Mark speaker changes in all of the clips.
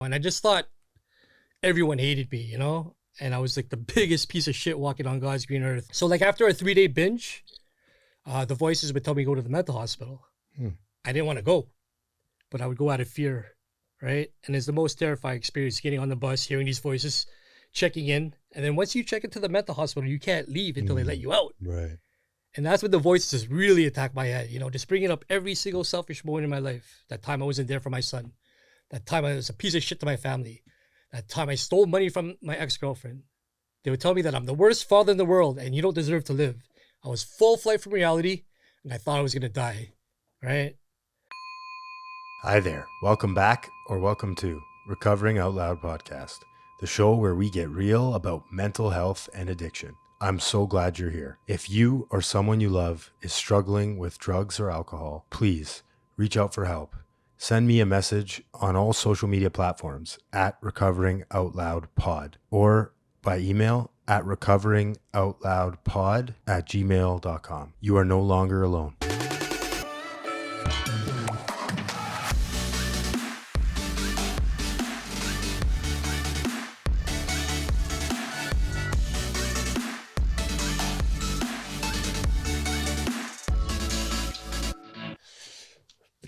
Speaker 1: And I just thought everyone hated me, you know? And I was like the biggest piece of shit walking on God's green earth. So like after a 3-day binge, the voices would tell me to go to the mental hospital. I didn't want to go, but I would go out of fear, right? And it's the most terrifying experience getting on the bus, hearing these voices, checking in. And then once you check into the mental hospital, you can't leave until they let you out.
Speaker 2: Right.
Speaker 1: And that's when the voices really attack my head, you know, just bringing up every single selfish moment in my life. That time I wasn't there for my son. That time I was a piece of shit to my family. That time I stole money from my ex-girlfriend. They would tell me that I'm the worst father in the world and you don't deserve to live. I was full flight from reality and I thought I was going to die, right?
Speaker 2: Hi there. Welcome back or welcome to Recovering Out Loud podcast, the show where we get real about mental health and addiction. I'm so glad you're here. If you or someone you love is struggling with drugs or alcohol, please reach out for help. Send me a message on all social media platforms at Recoveringoutloudpod or by email at recoveringoutloudpod@gmail.com. You are no longer alone.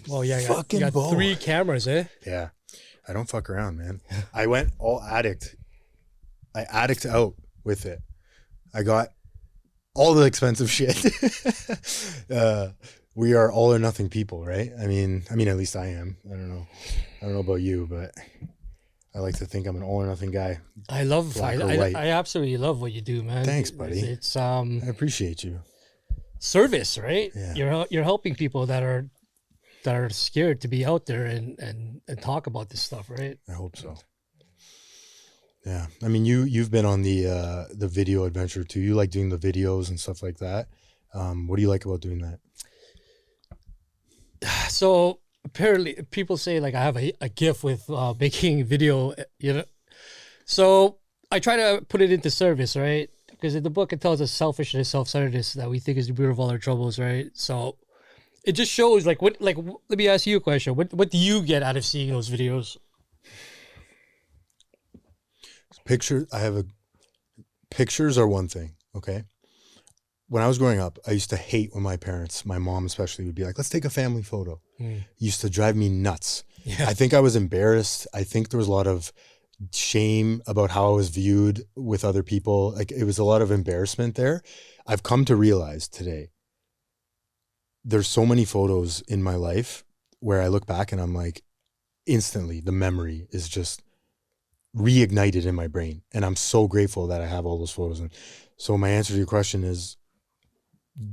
Speaker 1: Well, yeah, you got 3 cameras, eh?
Speaker 2: Yeah. I don't fuck around, man. I went all addict. I addict out with it. I got all the expensive shit. We are all or nothing people, right? I mean, at least I am. I don't know about you, but I like to think I'm an all or nothing guy.
Speaker 1: I absolutely love what you do, man.
Speaker 2: Thanks, buddy.
Speaker 1: It's
Speaker 2: I appreciate you.
Speaker 1: service, right?
Speaker 2: Yeah.
Speaker 1: You're helping people that are scared to be out there and talk about this stuff, right?
Speaker 2: I hope so. Yeah. I mean, you've been on the video adventure too. You like doing the videos and stuff like that. What do you like about doing that?
Speaker 1: So apparently people say like I have a gift with making video, you know. So I try to put it into service, right? Because in the book it tells us selfishness, self-centeredness that we think is the root of all our troubles, right? So it just shows let me ask you a question. What do you get out of seeing those videos?
Speaker 2: Pictures are one thing, okay? When I was growing up, I used to hate when my mom especially, would be like, let's take a family photo. It used to drive me nuts.
Speaker 1: Yeah.
Speaker 2: I think I was embarrassed. I think there was a lot of shame about how I was viewed with other people. Like it was a lot of embarrassment there. I've come to realize today, there's so many photos in my life where I look back and I'm like, instantly the memory is just reignited in my brain. And I'm so grateful that I have all those photos. And so my answer to your question is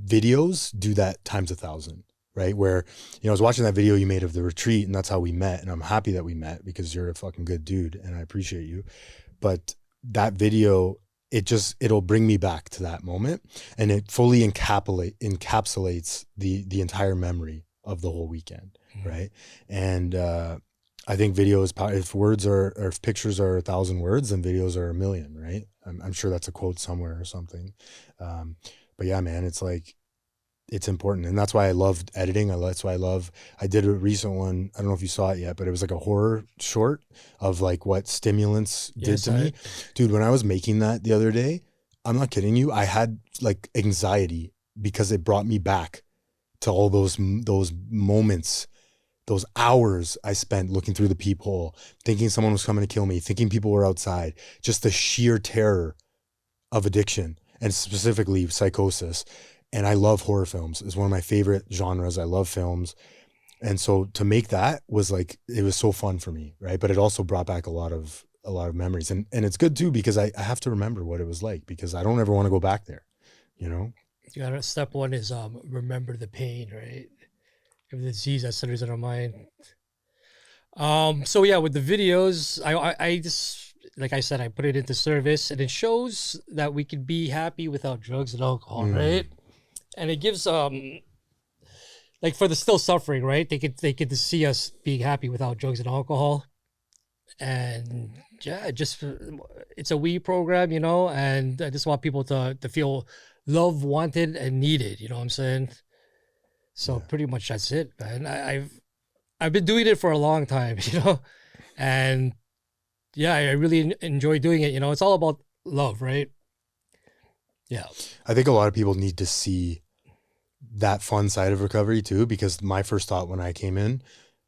Speaker 2: videos do that times 1,000, right? Where, I was watching that video you made of the retreat and that's how we met. And I'm happy that we met because you're a fucking good dude and I appreciate you. But that video, it'll bring me back to that moment and it fully encapsulates the entire memory of the whole weekend. Right. And, I think video is power. If pictures are 1,000 words, then videos are 1,000,000, right? I'm sure that's a quote somewhere or something. But yeah, man, it's like, it's important. And that's why I loved editing. I did a recent one. I don't know if you saw it yet, but it was like a horror short of like what stimulants did to me. Dude, when I was making that the other day, I'm not kidding you. I had like anxiety because it brought me back to all those moments, those hours I spent looking through the peephole, thinking someone was coming to kill me, thinking people were outside, just the sheer terror of addiction and specifically psychosis. And I love horror films. It's one of my favorite genres. I love films. And so to make that was like, it was so fun for me, right? But it also brought back a lot of memories. And it's good too, because I have to remember what it was like because I don't ever want to go back there, You
Speaker 1: got step 1 is remember the pain, right? The disease that centers in our mind. So yeah, with the videos, I just, like I said, I put it into service and it shows that we can be happy without drugs and alcohol, right? And it gives, like for the still suffering, right? They get to see us being happy without drugs and alcohol. And yeah, it's a we program, and I just want people to feel loved, wanted, and needed, you know what I'm saying? So pretty much that's it, man. I've been doing it for a long time, and yeah, I really enjoy doing it. You know, it's all about love, right? Yeah.
Speaker 2: I think a lot of people need to see that fun side of recovery too, because my first thought when I came in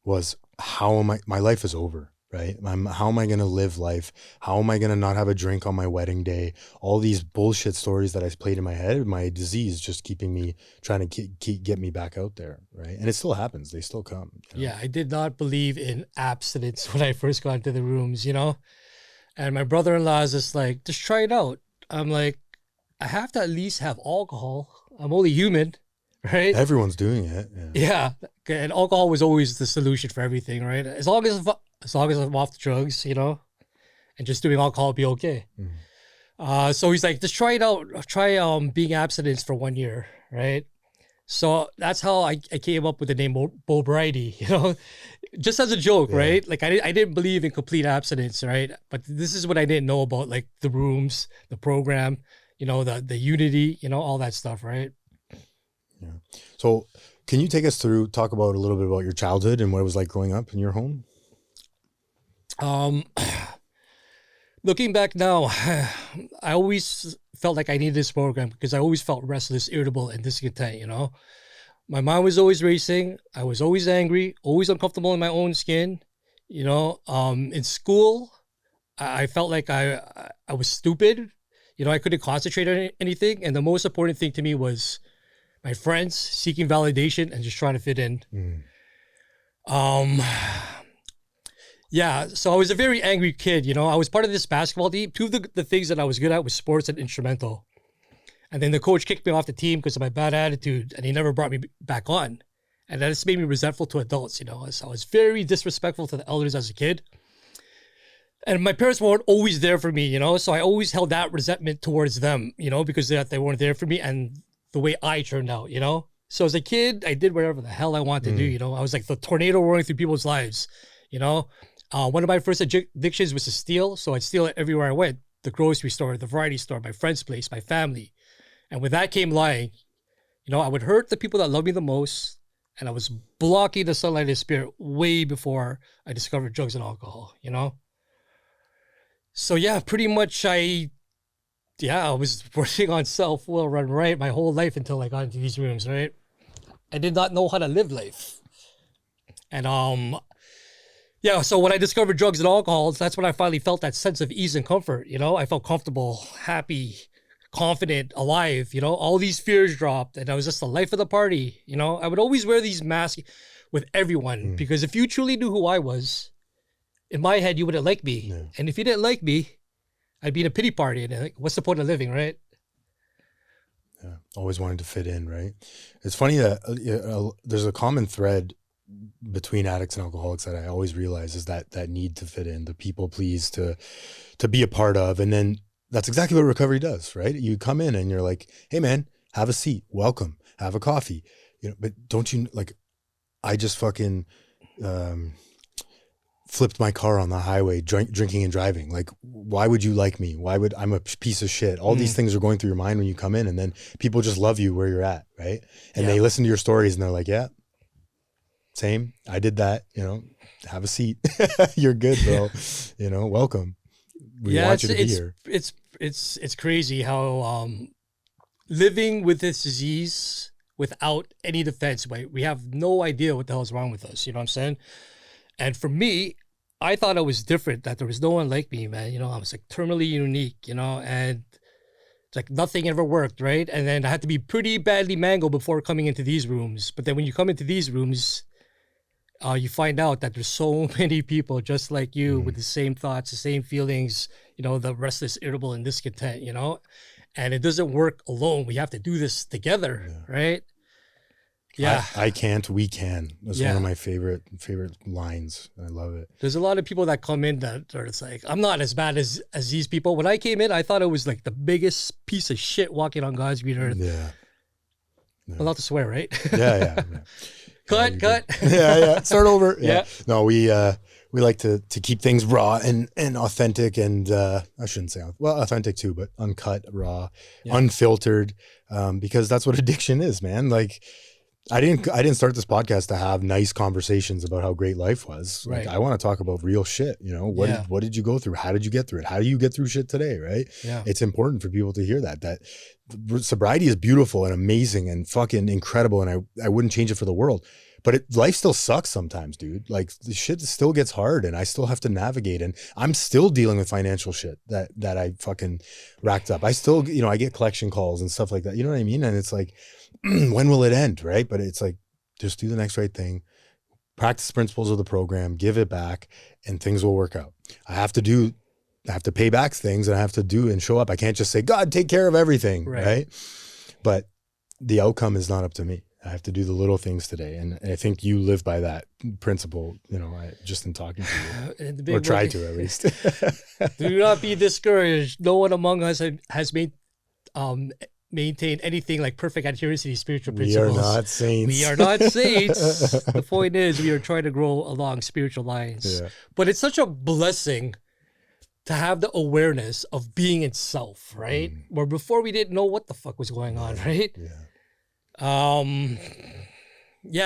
Speaker 2: was, my life is over, right? How am I going to live life? How am I going to not have a drink on my wedding day? All these bullshit stories that I played in my head, my disease just keeping me, trying to get me back out there, right? And it still happens. They still come. You know?
Speaker 1: Yeah, I did not believe in abstinence when I first got into the rooms, you know? And my brother-in-law is just like, just try it out. I'm like, I have to at least have alcohol. I'm only human, right?
Speaker 2: Everyone's doing it.
Speaker 1: Yeah. And alcohol was always the solution for everything, right? As long as I'm off the drugs, you know, and just doing alcohol will be okay. So he's like, just try it out. Try being abstinent for 1 year, right? So that's how I came up with the name sobriety, you know, just as a joke, right? Like I didn't believe in complete abstinence, right? But this is what I didn't know about, like the rooms, the program, you know, the unity, you know, all that stuff, right?
Speaker 2: Yeah. So can you take us through, talk about a little bit about your childhood and what it was like growing up in your home?
Speaker 1: Looking back now, I always felt like I needed this program because I always felt restless, irritable, and discontent, you know? My mind was always racing. I was always angry, always uncomfortable in my own skin, you know? In school, I felt like I was stupid. You know, I couldn't concentrate on anything. And the most important thing to me was my friends, seeking validation and just trying to fit in. Yeah, so I was a very angry kid, you know. I was part of this basketball team. Two of the things that I was good at was sports and instrumental. And then the coach kicked me off the team because of my bad attitude, and he never brought me back on. And that just made me resentful to adults, you know. So I was very disrespectful to the elders as a kid. And my parents weren't always there for me, you know. So I always held that resentment towards them, you know, because they weren't there for me and the way I turned out, you know. So as a kid, I did whatever the hell I wanted to do, you know. I was like the tornado roaring through people's lives, you know. One of my first addictions was to steal, so I'd steal it everywhere I went. The grocery store, the variety store, my friend's place, my family. And with that came lying. You know, I would hurt the people that love me the most, and I was blocking the sunlight of the spirit way before I discovered drugs and alcohol, you know? So yeah, pretty much I was working on self-will run right my whole life until I got into these rooms, right? I did not know how to live life. And yeah, so when I discovered drugs and alcohol, that's when I finally felt that sense of ease and comfort, you know? I felt comfortable, happy, confident, alive, you know? All these fears dropped, and I was just the life of the party, you know? I would always wear these masks with everyone, because if you truly knew who I was, in my head, you wouldn't like me. Yeah. And if you didn't like me, I'd be in a pity party, and like, what's the point of living, right?
Speaker 2: Yeah, always wanting to fit in, right? It's funny that there's a common thread between addicts and alcoholics that I always realize is that need to fit in, the people please, to be a part of. And then that's exactly what recovery does, right? You come in and you're like, hey man, have a seat, welcome, have a coffee, you know, but don't you, like, I just fucking flipped my car on the highway, drinking and driving. Like, why would you like me? I'm a piece of shit. All these things are going through your mind when you come in, and then people just love you where you're at, right? And they listen to your stories and they're like, yeah, same. I did that, you know, have a seat. You're good, bro. You know, welcome. We want you to be here.
Speaker 1: It's crazy how living with this disease without any defense, we have no idea what the hell's wrong with us. You know what I'm saying? And for me, I thought I was different, that there was no one like me, man. You know, I was like terminally unique, you know, and it's like nothing ever worked, right? And then I had to be pretty badly mangled before coming into these rooms. But then when you come into these rooms, you find out that there's so many people just like you with the same thoughts, the same feelings, you know, the restless, irritable, and discontent, you know? And it doesn't work alone. We have to do this together, right? Yeah.
Speaker 2: I can't, we can. That's one of my favorite lines. I love it.
Speaker 1: There's a lot of people that come in that are, it's like, I'm not as bad as these people. When I came in, I thought it was like the biggest piece of shit walking on God's green earth.
Speaker 2: Yeah.
Speaker 1: I'm allowed to swear, right?
Speaker 2: Yeah.
Speaker 1: Cut.
Speaker 2: Yeah. Start over. Yeah. No, we like to keep things raw and authentic, and I shouldn't say authentic too, but uncut, raw, unfiltered, because that's what addiction is, man. Like, I didn't start this podcast to have nice conversations about how great life was. Like,
Speaker 1: Right.
Speaker 2: I want to talk about real shit. You know, what did you go through? How did you get through it? How do you get through shit today? Right.
Speaker 1: Yeah.
Speaker 2: It's important for people to hear that sobriety is beautiful and amazing and fucking incredible. And I wouldn't change it for the world, but life still sucks sometimes, dude. Like, the shit still gets hard and I still have to navigate, and I'm still dealing with financial shit that I fucking racked up. I still, you know, I get collection calls and stuff like that. You know what I mean? And it's like, when will it end? Right. But it's like, just do the next right thing, practice the principles of the program, give it back, and things will work out. I have to pay back things, and I have to do and show up. I can't just say, God, take care of everything. Right. But the outcome is not up to me. I have to do the little things today. And I think you live by that principle, you know, just in talking to you, or try to at least.
Speaker 1: Do not be discouraged. No one among us has maintained anything like perfect adherence to these spiritual principles.
Speaker 2: We are not saints.
Speaker 1: We are not saints. The point is, we are trying to grow along spiritual lines. Yeah. But it's such a blessing to have the awareness of being in self, right? Where before we didn't know what the fuck was going on, right? Yeah.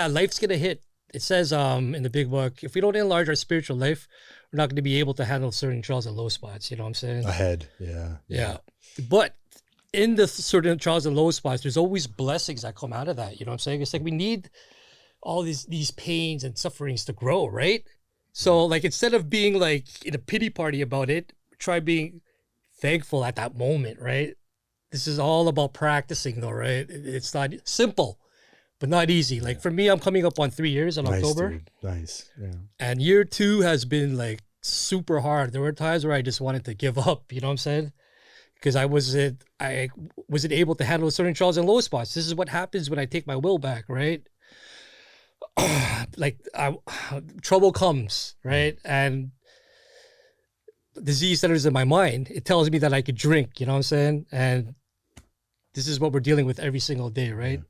Speaker 1: Life's gonna hit. It says in the big book, if we don't enlarge our spiritual life, we're not going to be able to handle certain trials and low spots. You know what I'm saying?
Speaker 2: Ahead.
Speaker 1: Yeah. But in the certain trials and low spots, there's always blessings that come out of that. You know what I'm saying? It's like we need all these pains and sufferings to grow, right? So like, instead of being like in a pity party about it, try being thankful at that moment, right? This is all about practicing though, right? It's not simple, but not easy. Like for me, I'm coming up on 3 years in October.
Speaker 2: Dude. Nice. Yeah.
Speaker 1: And year 2 has been like super hard. There were times where I just wanted to give up, you know what I'm saying? Because I wasn't able to handle certain trials and low spots. This is what happens when I take my will back, right? Trouble comes, right? And disease centers in my mind. It tells me that I could drink, you know what I'm saying? And this is what we're dealing with every single day, right?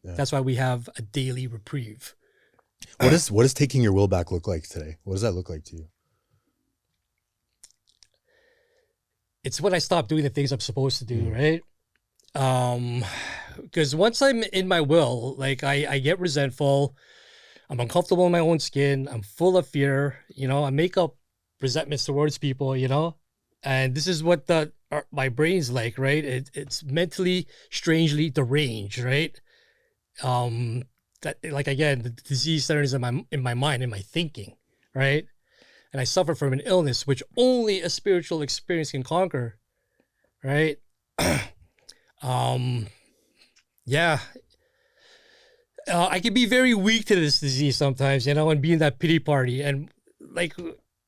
Speaker 1: Yeah. That's why we have a daily reprieve.
Speaker 2: What does taking your will back look like today? What does that look like to you?
Speaker 1: It's when I stop doing the things I'm supposed to do, right? Because once I'm in my will, like I get resentful, I'm uncomfortable in my own skin, I'm full of fear, you know, I make up resentments towards people, you know, and this is what my brain's like, right? It's mentally, strangely deranged, right? That, like, again, the disease centers in my mind, in my thinking, right? And I suffer from an illness which only a spiritual experience can conquer, right? Yeah. I can be very weak to this disease sometimes, you know, and be in that pity party. And like,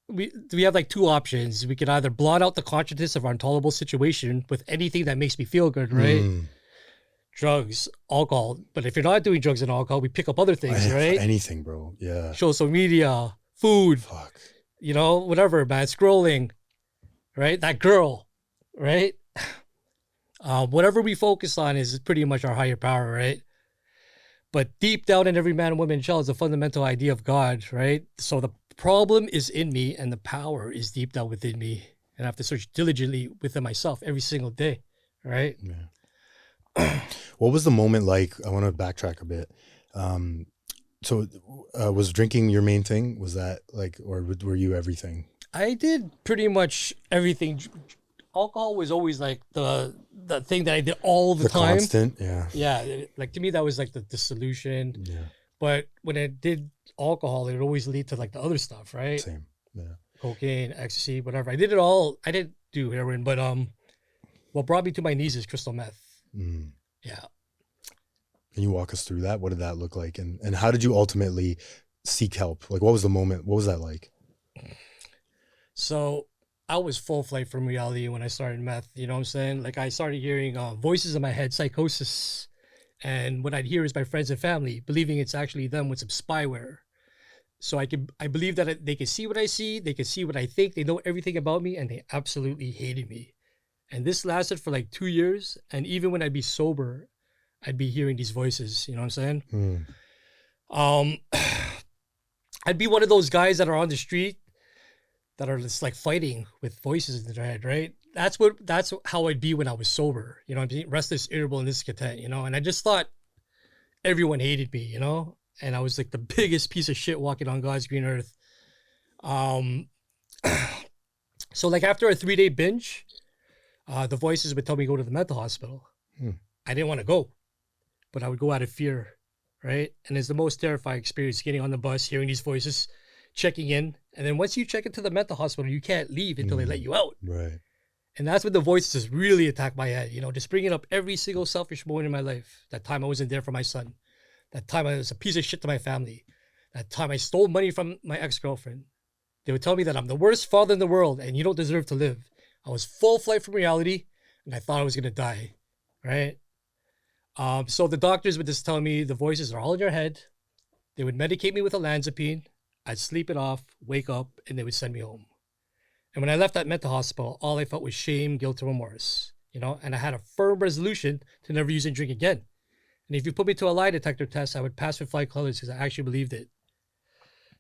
Speaker 1: we have like 2 options. We can either blot out the consciousness of our intolerable situation with anything that makes me feel good, right? Drugs, alcohol. But if you're not doing drugs and alcohol, we pick up other things, right?
Speaker 2: Anything, bro. Yeah.
Speaker 1: Social media, food.
Speaker 2: Fuck.
Speaker 1: You know, whatever, man. Scrolling, right? That girl, right? Whatever we focus on is pretty much our higher power, right? But deep down in every man, woman, and child is the fundamental idea of God, right? So the problem is in me and the power is deep down within me. And I have to search diligently within myself every single day, right?
Speaker 2: Yeah. What was the moment like? I want to backtrack a bit. So was drinking your main thing? Was that like, or were you everything?
Speaker 1: I did pretty much everything. Alcohol was always like the thing that I did all the time.
Speaker 2: Constant, yeah.
Speaker 1: Yeah, like to me that was like the solution.
Speaker 2: Yeah.
Speaker 1: But when I did alcohol, it would always lead to like the other stuff, right?
Speaker 2: Same. Yeah.
Speaker 1: Cocaine, ecstasy, whatever. I did it all. I didn't do heroin, but what brought me to my knees is crystal meth. Yeah.
Speaker 2: Can you walk us through that? What did that look like? And how did you ultimately seek help? Like, what was the moment? What was that like?
Speaker 1: So I was full flight from reality when I started meth. You know what I'm saying? Like, I started hearing voices in my head, psychosis. And what I'd hear is my friends and family believing it's actually them with some spyware. So I believe that they can see what I see. They can see what I think. They know everything about me, and they absolutely hated me. And this lasted for like 2 years. And even when I'd be sober, I'd be hearing these voices. You know what I'm saying? I'd be one of those guys that are on the street that are just like fighting with voices in their head, right? That's how I'd be when I was sober. You know what I'm saying? Restless, irritable, and discontent, you know? And I just thought everyone hated me, you know? And I was like the biggest piece of shit walking on God's green earth. Um, so like after a 3-day binge, the voices would tell me to go to the mental hospital. I didn't want to go, but I would go out of fear, right? And it's the most terrifying experience getting on the bus, hearing these voices, checking in. And then once you check into the mental hospital, you can't leave until they let you out.
Speaker 2: Right.
Speaker 1: And that's when the voices really attack my head, you know, just bringing up every single selfish moment in my life. That time I wasn't there for my son. That time I was a piece of shit to my family. That time I stole money from my ex-girlfriend. They would tell me that I'm the worst father in the world and you don't deserve to live. I was full flight from reality and I thought I was going to die, right? So the doctors would just tell me the voices are all in your head. They would medicate me with olanzapine. I'd sleep it off, wake up, and they would send me home. And when I left that mental hospital, all I felt was shame, guilt, and remorse, you know, and I had a firm resolution to never use and drink again. And if you put me to a lie detector test, I would pass with flying colors because I actually believed it.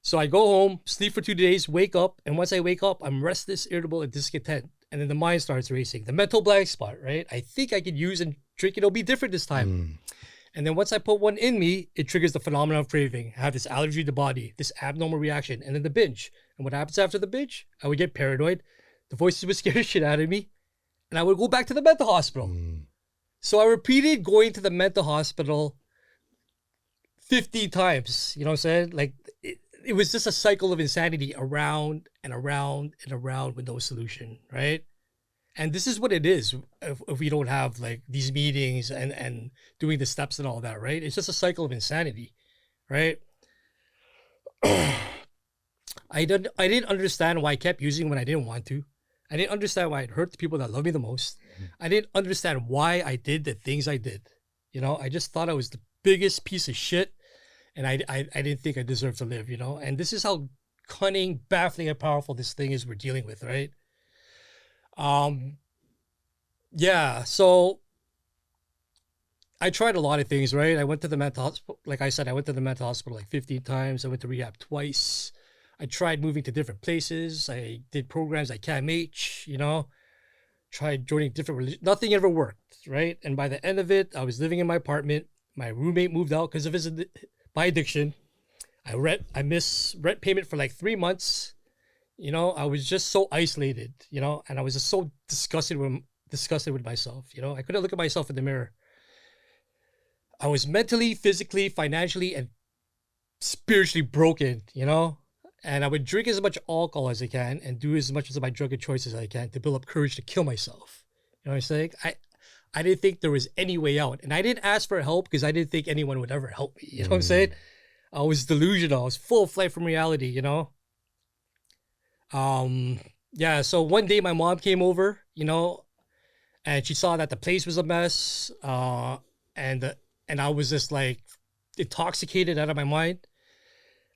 Speaker 1: So I go home, sleep for 2 days, wake up, and once I wake up, I'm restless, irritable, and discontent. And then the mind starts racing. The mental blank spot, right? I think I could use and drink it. It'll be different this time. And then once I put one in me, it triggers the phenomenon of craving. I have this allergy to the body, this abnormal reaction, and then the binge. And what happens after the binge? I would get paranoid. The voices would scare the shit out of me. And I would go back to the mental hospital. So I repeated going to the mental hospital 50 times. You know what I'm saying? Like, it was just a cycle of insanity around and around and around with no solution, right? And this is what it is if we don't have like these meetings and doing the steps and all that, right? It's just a cycle of insanity, right? I didn't understand why I kept using when I didn't want to. I didn't understand why it hurt the people that love me the most. I didn't understand why I did the things I did. You know, I just thought I was the biggest piece of shit. And I didn't think I deserved to live, you know? And this is how cunning, baffling, and powerful this thing is we're dealing with, right? Yeah, so I tried a lot of things, right? I went to the mental hospital. Like I said, I went to the mental hospital like 15 times. I went to rehab twice. I tried moving to different places. I did programs like CAMH, you know? Tried joining different religions. Nothing ever worked, right? And by the end of it, I was living in my apartment. My roommate moved out because of his my addiction. I missed rent payment for like 3 months. You know, I was just so isolated, you know, and I was just so disgusted with myself, you know. I couldn't look at myself in the mirror. I was mentally, physically, financially, and spiritually broken, you know. And I would drink as much alcohol as I can and do as much of my drug of choice as I can to build up courage to kill myself. You know what I'm saying? I didn't think there was any way out. And I didn't ask for help because I didn't think anyone would ever help me. You know what I'm saying? I was delusional. I was full flight from reality, you know? Yeah, so one day my mom came over, you know, and she saw that the place was a mess. And I was just like intoxicated out of my mind.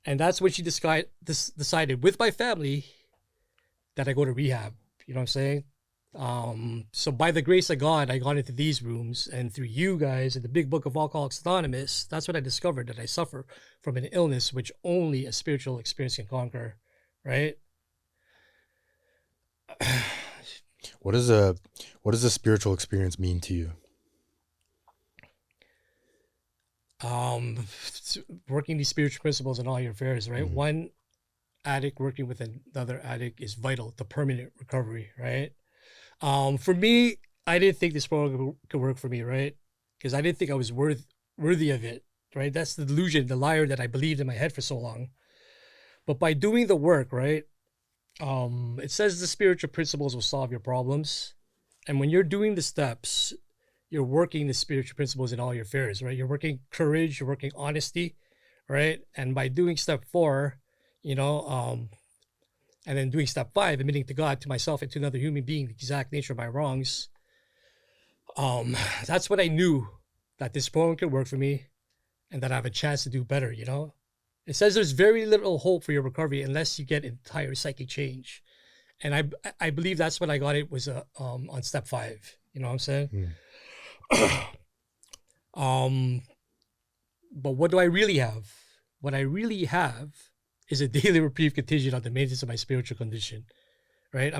Speaker 1: And that's when she decided with my family that I go to rehab. You know what I'm saying? So by the grace of God, I got into these rooms, and through you guys and the big book of Alcoholics Anonymous, that's when I discovered that I suffer from an illness which only a spiritual experience can conquer, right?
Speaker 2: What does a spiritual experience mean to you?
Speaker 1: Working these spiritual principles in all your affairs, right? One addict working with another addict is vital to permanent recovery, right? For me, I didn't think this program could work for me, right? Because I didn't think I was worthy of it, right? That's the delusion, the liar that I believed in my head for so long. But by doing the work, right? It says the spiritual principles will solve your problems. And when you're doing the steps, you're working the spiritual principles in all your affairs, right? You're working courage, you're working honesty, right? And by doing step 4, you know, and then doing step 5, admitting to God, to myself, and to another human being the exact nature of my wrongs, that's when I knew that this program could work for me and that I have a chance to do better, you know? It says there's very little hope for your recovery unless you get entire psychic change. And I believe that's what I got. It was on step 5, you know what I'm saying? But what do I really have? What I really have is a daily reprieve contingent on the maintenance of my spiritual condition, right? I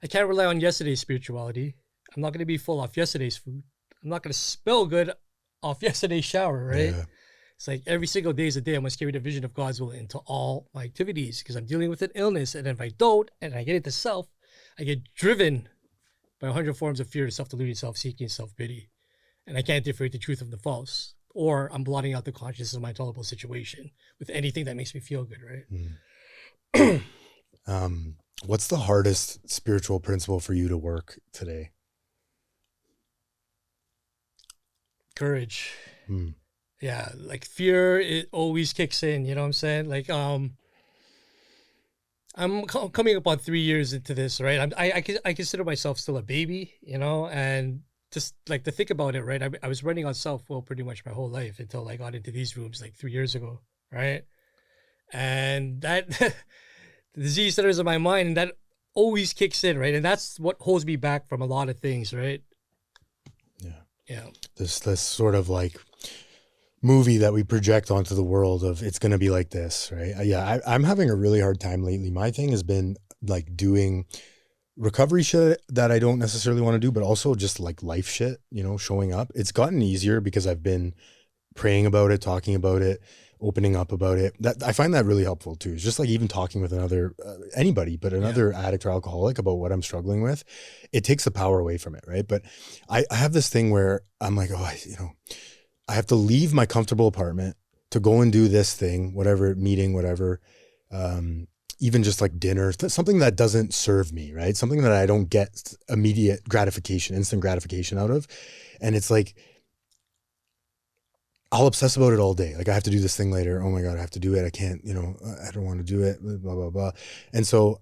Speaker 1: can't rely on yesterday's spirituality. I'm not going to be full off yesterday's food. I'm not going to smell good off yesterday's shower, right?
Speaker 2: Yeah.
Speaker 1: It's like every single day is a day I must carry the vision of God's will into all my activities because I'm dealing with an illness. And if I don't, and I get into self, I get driven by 100 forms of fear, self-deluding, self-seeking, self-pity. And I can't differentiate the truth from the false. Or I'm blotting out the consciousness of my intolerable situation with anything that makes me feel good, right?
Speaker 2: What's the hardest spiritual principle for you to work today?
Speaker 1: Courage. Yeah, like fear, it always kicks in, you know what I'm saying? Like, I'm coming up on 3 years into this, right? I consider myself still a baby, you know, and just like to think about it, right? I was running on self-will pretty much my whole life until I got into these rooms like 3 years ago, right? And that the disease centers in my mind, and that always kicks in, right? And that's what holds me back from a lot of things, right? Yeah.
Speaker 2: This sort of like movie that we project onto the world of it's going to be like this, right? Yeah, I'm having a really hard time lately. My thing has been like doing recovery shit that I don't necessarily want to do, but also just like life shit, you know, showing up. It's gotten easier because I've been praying about it, talking about it, opening up about it. That I find that really helpful too. It's just like even talking with another anybody, but another addict or alcoholic about what I'm struggling with. It takes the power away from it, right? But I have this thing where I'm like, I have to leave my comfortable apartment to go and do this thing, whatever meeting, whatever, even just like dinner, something that doesn't serve me, right? Something that I don't get immediate gratification, instant gratification out of. And it's like, I'll obsess about it all day. Like I have to do this thing later. Oh my God, I have to do it. I can't, I don't want to do it, blah, blah, blah. And so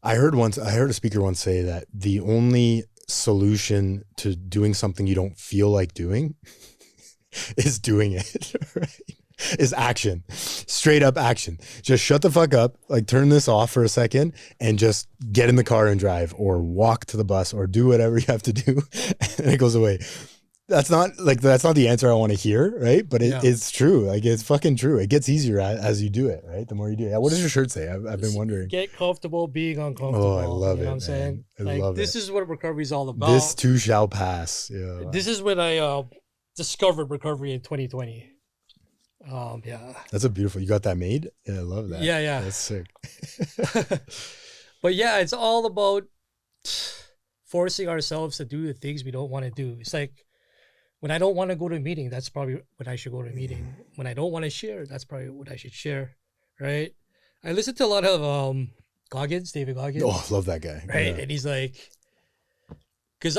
Speaker 2: I heard a speaker once say that the only solution to doing something you don't feel like doing is doing it, right? Is action, straight up action. Just shut the fuck up, like turn this off for a second and just get in the car and drive or walk to the bus or do whatever you have to do. And it goes away. That's not the answer I want to hear, right? But it's true. Like it's fucking true. It gets easier as you do it, right? The more you do it. What does your shirt say? I've been wondering.
Speaker 1: Get comfortable being uncomfortable.
Speaker 2: Oh, I love it.
Speaker 1: You know what I'm saying?
Speaker 2: I love
Speaker 1: this
Speaker 2: it.
Speaker 1: is what recovery is all about.
Speaker 2: This too shall pass. Yeah.
Speaker 1: This is when I discovered recovery in 2020.
Speaker 2: That's a beautiful. You got that made? Yeah, I love that.
Speaker 1: Yeah.
Speaker 2: That's sick.
Speaker 1: But yeah, it's all about forcing ourselves to do the things we don't want to do. It's like, when I don't want to go to a meeting, that's probably when I should go to a meeting. When I don't want to share, that's probably what I should share, right? I listen to a lot of David Goggins.
Speaker 2: Oh, I love that guy.
Speaker 1: Right?
Speaker 2: Yeah.
Speaker 1: And he's like, because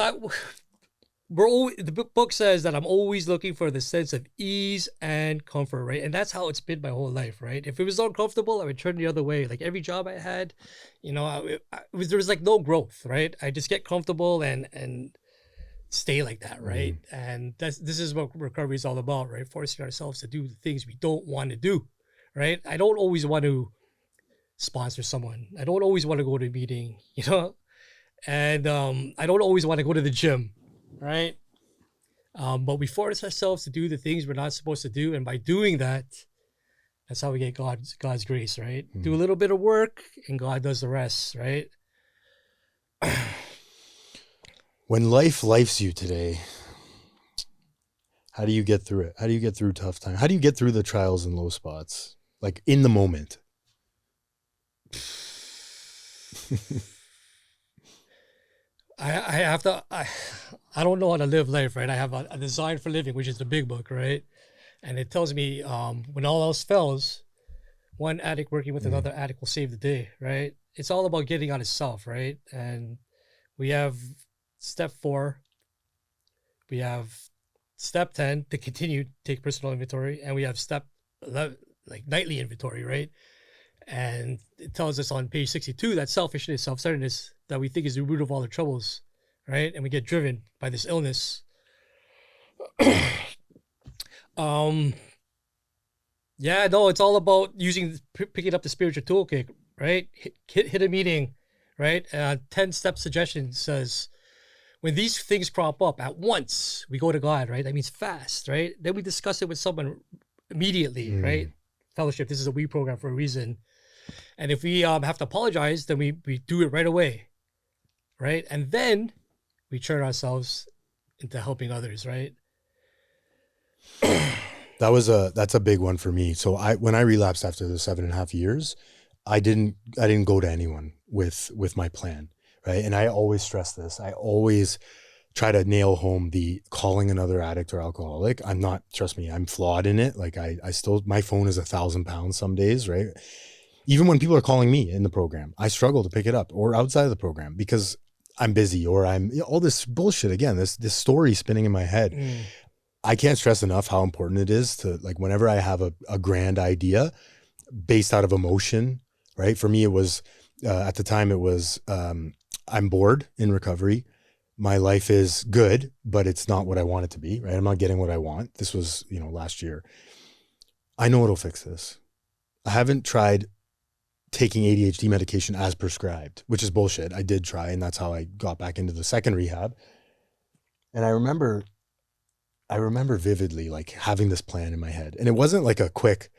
Speaker 1: the book says that I'm always looking for the sense of ease and comfort, right? And that's how it's been my whole life, right? If it was uncomfortable, I would turn the other way. Like every job I had, there was like no growth, right? I just get comfortable and stay like that, right? And this is what recovery is all about, right? Forcing ourselves to do the things we don't want to do, right? I don't always want to sponsor someone. I don't always want to go to a meeting, and I don't always want to go to the gym, right? But we force ourselves to do the things we're not supposed to do, and by doing that, that's how we get God's grace, right? Do a little bit of work, and God does the rest, right?
Speaker 2: When life lifes you today, how do you get through it? How do you get through tough times? How do you get through the trials and low spots? Like in the moment.
Speaker 1: I don't know how to live life, right? I have a design for living, which is the big book, right? And it tells me when all else fails, one addict working with another addict will save the day, right? It's all about getting on itself, right? And we have step 4, we have step 10 to continue, take personal inventory, and we have step 11, like nightly inventory, right? And it tells us on page 62 that selfishness, self-centeredness, that we think is the root of all the troubles, right? And we get driven by this illness. It's all about picking up the spiritual toolkit, right? Hit a meeting, right? 10-step suggestion says, when these things crop up at once, we go to God, right? That means fast, right? Then we discuss it with someone immediately, right? Fellowship, this is a we program for a reason. And if we have to apologize, then we do it right away, right? And then we turn ourselves into helping others, right?
Speaker 2: That's a big one for me. So when I relapsed after the 7.5 years, I didn't go to anyone with my plan, right? And I always stress this. I always try to nail home the calling another addict or alcoholic. I'm not, trust me, I'm flawed in it. Like I still, my phone is 1,000 pounds some days, right? Even when people are calling me in the program, I struggle to pick it up, or outside of the program, because I'm busy, or I'm all this bullshit again, this story spinning in my head. I can't stress enough how important it is to, like, whenever I have a grand idea based out of emotion, right? For me, it was, at the time it was, I'm bored in recovery. My life is good, but it's not what I want it to be, right? I'm not getting what I want. This was, last year. I know it'll fix this. I haven't tried taking ADHD medication as prescribed, which is bullshit. I did try, and that's how I got back into the second rehab. And I remember vividly, like, having this plan in my head, and it wasn't like a quick,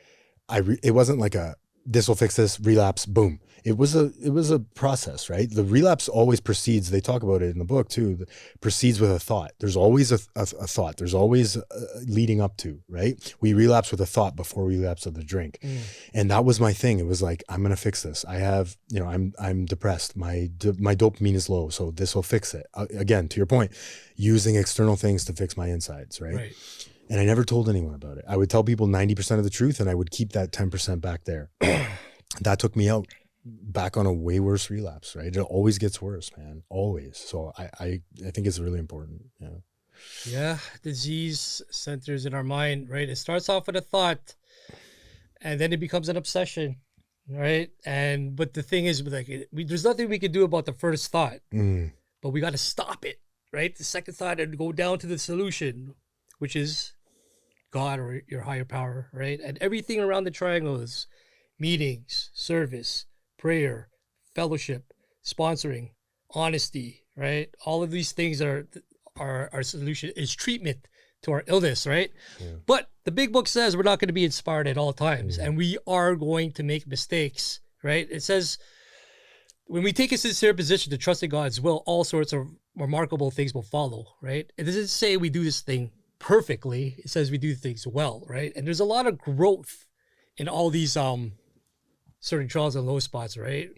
Speaker 2: it wasn't like a, this will fix this, relapse, boom. It was a process, right? The relapse always precedes, they talk about it in the book too, precedes with a thought. There's always a thought. There's always leading up to, right? We relapse with a thought before we relapse with a drink. And that was my thing. It was like, I'm going to fix this. I have, I'm depressed. My dopamine is low. So this will fix it. Again, to your point, using external things to fix my insides, right? And I never told anyone about it. I would tell people 90% of the truth, and I would keep that 10% back there. That took me out back on a way worse relapse, right? It always gets worse, man. Always. So I think it's really important.
Speaker 1: Yeah. Disease centers in our mind, right? It starts off with a thought, and then it becomes an obsession, right? But the thing is, like, there's nothing we can do about the first thought, but we got to stop it, right? The second thought, and go down to the solution, which is God or your higher power, right? And everything around the triangle is meetings, service, prayer, fellowship, sponsoring, honesty, right? All of these things are our solution, is treatment to our illness, right? But the big book says we're not going to be inspired at all times, and we are going to make mistakes, right? It says when we take a sincere position to trust in God's will, all sorts of remarkable things will follow, right? It doesn't say we do this thing perfectly. It says we do things well, right? And there's a lot of growth in all these certain trials and low spots, right?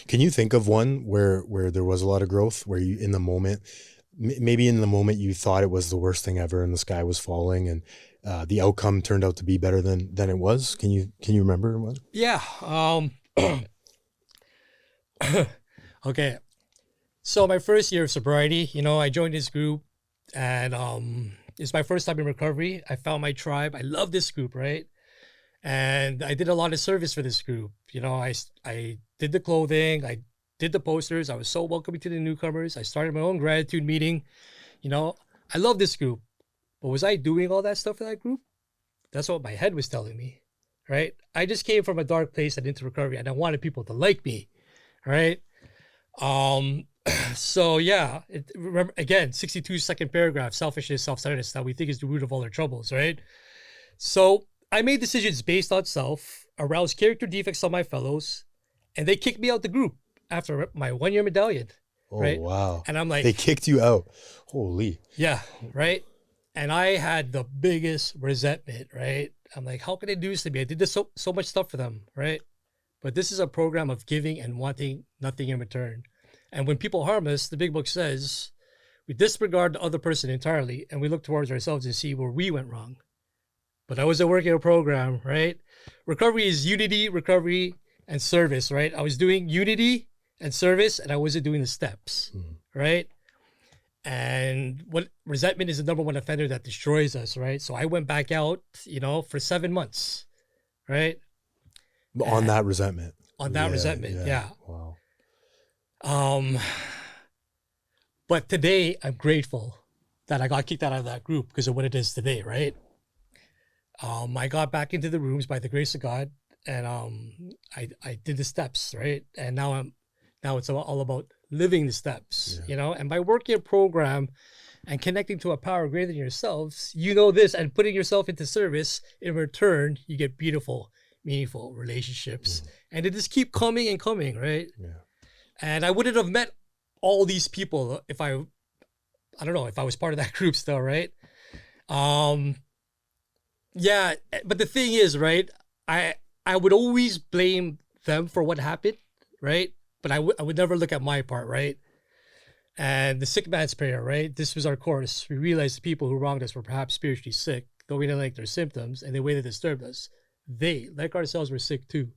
Speaker 2: Can you think of one where there was a lot of growth, where you, in the moment, maybe in the moment you thought it was the worst thing ever and the sky was falling, and the outcome turned out to be better than it was? Can you remember one?
Speaker 1: Yeah. Okay. So my first year of sobriety, I joined this group, and it's my first time in recovery. I found my tribe. I love this group, right? And I did a lot of service for this group. I did the clothing, I did the posters. I was so welcoming to the newcomers. I started my own gratitude meeting. I love this group. But was I doing all that stuff for that group? That's what my head was telling me, right? I just came from a dark place and into recovery, and I wanted people to like me, right? So yeah, remember again, 62-second paragraph, selfishness, self-centeredness, that we think is the root of all our troubles, right? So I made decisions based on self, aroused character defects on my fellows, and they kicked me out the group after my 1-year medallion.
Speaker 2: Oh,
Speaker 1: right?
Speaker 2: wow.
Speaker 1: And I'm like,
Speaker 2: they kicked you out. Holy.
Speaker 1: Yeah, right? And I had the biggest resentment, right? I'm like, how can they do this to me? I did this so much stuff for them, right? But this is a program of giving and wanting nothing in return. And when people harm us, the big book says we disregard the other person entirely, and we look towards ourselves and see where we went wrong. But I was working a program, right? Recovery is unity, recovery, and service, right? I was doing unity and service, and I wasn't doing the steps, right? And what resentment is the number one offender that destroys us, right? So I went back out, for 7 months, right?
Speaker 2: On that resentment.
Speaker 1: On that resentment, yeah.
Speaker 2: Wow.
Speaker 1: But today I'm grateful that I got kicked out of that group because of what it is today, right? I got back into the rooms by the grace of God, and I did the steps, right? And now it's all about living the steps, and by working a program and connecting to a power greater than yourselves, this, and putting yourself into service, in return, you get beautiful, meaningful relationships. And it just keep coming and coming, right? Yeah. And I wouldn't have met all these people if I don't know, if I was part of that group still, right? Yeah, but the thing is, right? I would always blame them for what happened, right? But I would never look at my part, right? And the sick man's prayer, right? This was our course. We realized the people who wronged us were perhaps spiritually sick, though we didn't like their symptoms and the way they disturbed us. They, like ourselves, were sick too.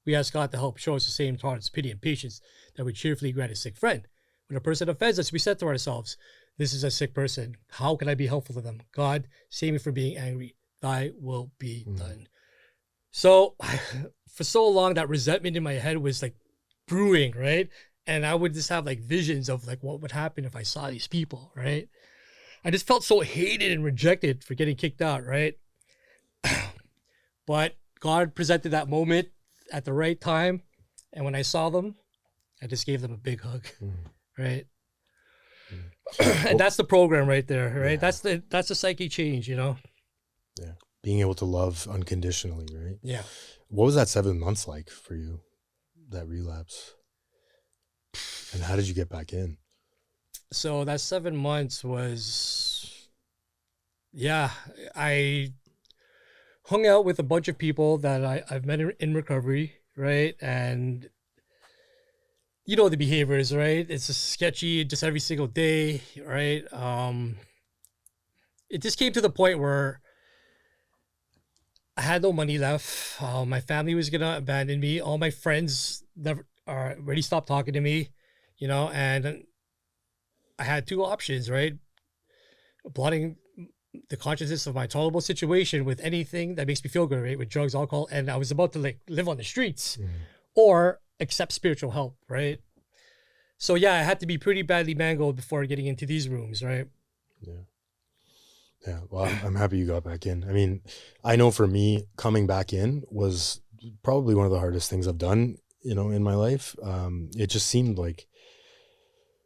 Speaker 1: We asked God to help show us the same tolerance, pity, and patience that we cheerfully grant a sick friend. When a person offends us, we said to ourselves, this is a sick person. How can I be helpful to them? God, save me from being angry. Thy will be done. So for so long, that resentment in my head was like brewing, right? And I would just have like visions of like what would happen if I saw these people, right? I just felt so hated and rejected for getting kicked out, right? But God presented that moment at the right time. And when I saw them, I just gave them a big hug, right? And that's the program right there, right?
Speaker 2: Yeah.
Speaker 1: That's the psyche change, you know?
Speaker 2: Yeah. Being able to love unconditionally, right?
Speaker 1: Yeah.
Speaker 2: What was that 7 months like for you, that relapse? And how did you get back in?
Speaker 1: So that 7 months was, yeah, I hung out with a bunch of people that I've met in recovery, right? And you know the behaviors, right? It's just sketchy just every single day, right? It just came to the point where I had no money left. My family was gonna abandon me. All my friends never already stopped talking to me, you know, and I had two options, right? Blotting the consciousness of my tolerable situation with anything that makes me feel good, right? With drugs, alcohol, and I was about to like live on the streets, or accept spiritual help, right? So yeah, I had to be pretty badly mangled before getting into these rooms, right?
Speaker 2: Yeah. Yeah. Well, I'm happy you got back in. I mean, I know for me, coming back in was probably one of the hardest things I've done, you know, in my life. It just seemed like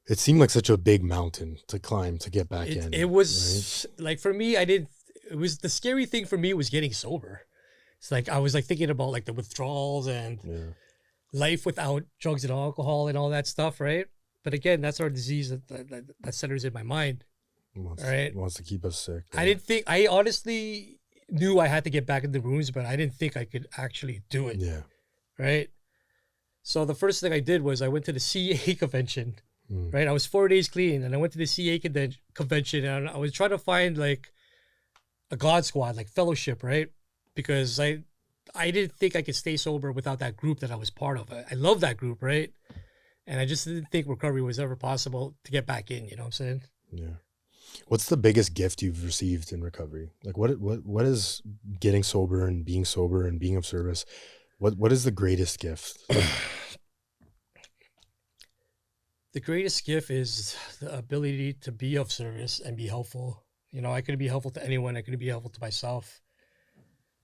Speaker 2: such a big mountain to climb to get back in.
Speaker 1: It was like, for me, it was the scary thing for me was getting sober. It's like, I was like thinking about like the withdrawals and life without drugs and alcohol and all that stuff, right? But again, that's our disease that centers in my mind.
Speaker 2: Wants to keep us sick.
Speaker 1: Right? I honestly knew I had to get back in the rooms, but I didn't think I could actually do it.
Speaker 2: Yeah.
Speaker 1: Right. So the first thing I did was I went to the CA convention, right? I was 4 days clean and I went to the CA convention and I was trying to find like a God squad, like fellowship, right? Because I didn't think I could stay sober without that group that I was part of. I love that group, right? And I just didn't think recovery was ever possible to get back in, you know what I'm saying?
Speaker 2: Yeah. What's the biggest gift you've received in recovery? Like what is getting sober and being of service? What is the greatest gift?
Speaker 1: The greatest gift is the ability to be of service and be helpful. You know, I could be helpful to anyone. I could be helpful to myself.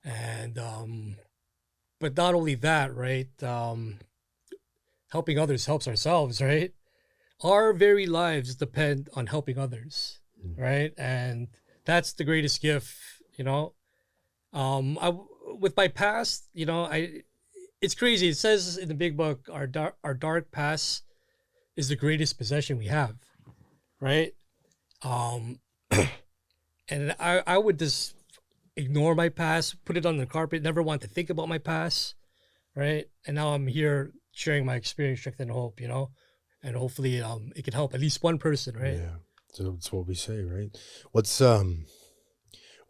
Speaker 1: And, but not only that, right? Helping others helps ourselves, right? Our very lives depend on helping others, right? And that's the greatest gift, you know? With my past, you know, it's crazy. It says in the big book, our dark past is the greatest possession we have, right? And I would just ignore my past, put it on the carpet, never want to think about my past, right? And now I'm here sharing my experience, strength, and hope, you know? And hopefully it can help at least one person, right?
Speaker 2: Yeah. So that's what we say, right? What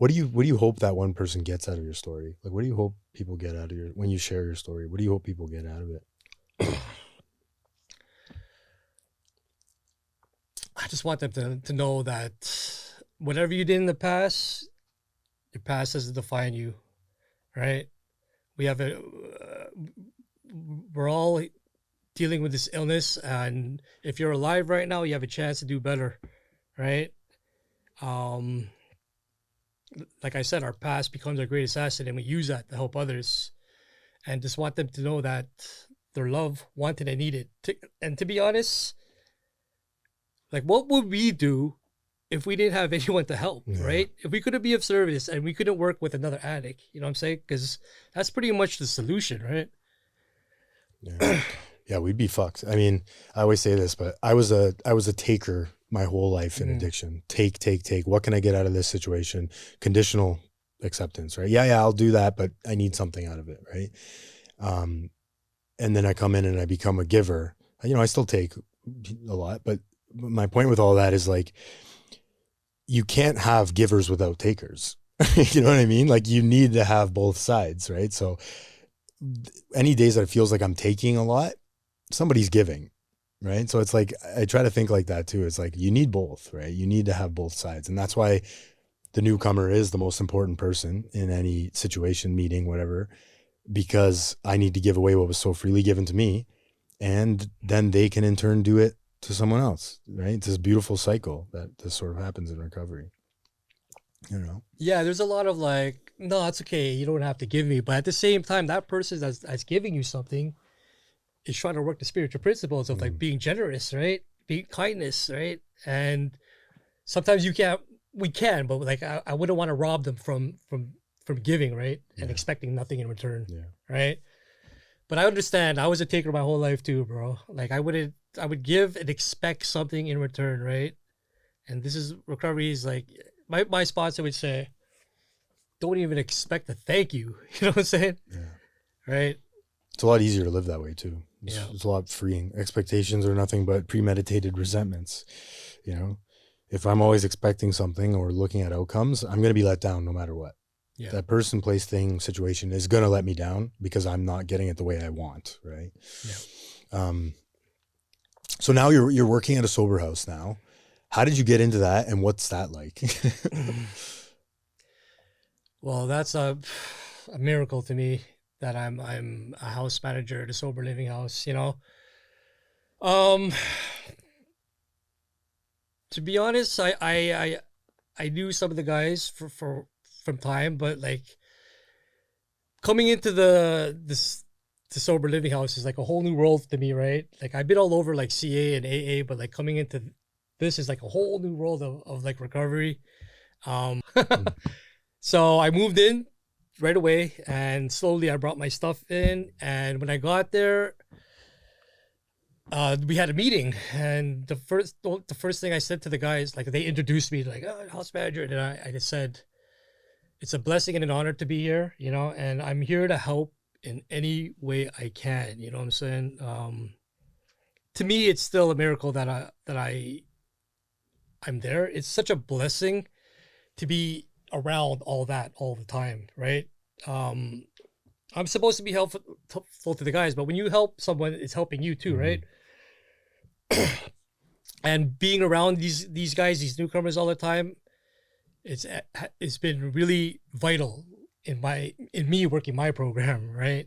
Speaker 2: do you hope that one person gets out of your story? Like, what do you hope people get out of when you share your story? What do you hope people get out of it?
Speaker 1: I just want them to know that whatever you did in the past, your past doesn't define you, right? We're all dealing with this illness, and if you're alive right now, you have a chance to do better, right? Like I said, our past becomes our greatest asset, and we use that to help others. And just want them to know that they're loved, wanted, and needed. And to be honest, like, what would we do if we didn't have anyone to help, right? If we couldn't be of service and we couldn't work with another addict, you know what I'm saying? Because that's pretty much the solution, right?
Speaker 2: Yeah. Yeah, we'd be fucked. I mean, I always say this, but I was a taker my whole life in addiction. Take. What can I get out of this situation? Conditional acceptance, right? Yeah, I'll do that, but I need something out of it, right? And then I come in and I become a giver. I still take a lot, but my point with all that is like, you can't have givers without takers. You know what I mean? Like, you need to have both sides, right? So any days that it feels like I'm taking a lot, somebody's giving, right? So it's like, I try to think like that too. It's like, you need both, right? You need to have both sides. And that's why the newcomer is the most important person in any situation, meeting, whatever, because I need to give away what was so freely given to me. And then they can in turn do it to someone else, right? It's this beautiful cycle that this sort of happens in recovery.
Speaker 1: Yeah, there's a lot of like, no, that's okay, you don't have to give me. But at the same time, that person that's giving you something is trying to work the spiritual principles of like being generous, right? Being kindness, right? And sometimes we can, but like I wouldn't want to rob them from giving, right? And expecting nothing in return, right? But I understand. I was a taker my whole life too, bro. Like I would give and expect something in return, right? And this is recovery is like, my sponsor would say, don't even expect a thank you. You know what I'm saying?
Speaker 2: Yeah.
Speaker 1: Right?
Speaker 2: It's a lot easier to live that way too. It's a lot freeing. Expectations are nothing but premeditated resentments. If I'm always expecting something or looking at outcomes, I'm going to be let down no matter what. Yeah. That person, place, thing, situation is going to let me down because I'm not getting it the way I want. Right. Yeah. So now you're working at a sober house now. How did you get into that, and what's that like?
Speaker 1: Well, that's a miracle to me that I'm a house manager at a sober living house. To be honest, I knew some of the guys from time, but like coming into the sober living house is like a whole new world to me, right? Like I've been all over like CA and AA, but like coming into this is like a whole new world of like recovery. So I moved in right away, and slowly I brought my stuff in. And when I got there, we had a meeting, and the first thing I said to the guys, like they introduced me like, oh, house manager, and I just said, it's a blessing and an honor to be here, and I'm here to help in any way I can. You know what I'm saying? To me, it's still a miracle that I'm there. It's such a blessing to be around all that all the time, right? I'm supposed to be helpful to the guys, but when you help someone, it's helping you too, right? And being around these guys, these newcomers all the time, it's been really vital in me working my program, right?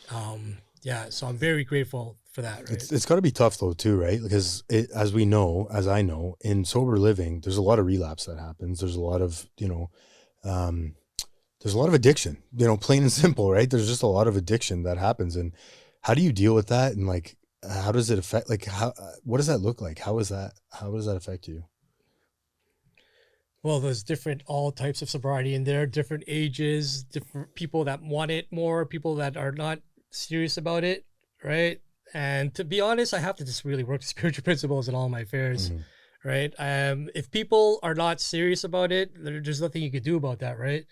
Speaker 1: So I'm very grateful for that, right? It's
Speaker 2: got to be tough though too, right? Because as I know, in sober living, there's a lot of relapse that happens. There's a lot of, there's a lot of addiction, plain and simple, right? There's just a lot of addiction that happens. And how do you deal with that? And like, how does it affect, like, what does that look like? How does that affect you?
Speaker 1: Well, there's all types of sobriety in there, different ages, different people that want it more, people that are not serious about it, right? And to be honest, I have to just really work the spiritual principles in all my affairs, right? If people are not serious about it, there's nothing you can do about that, right?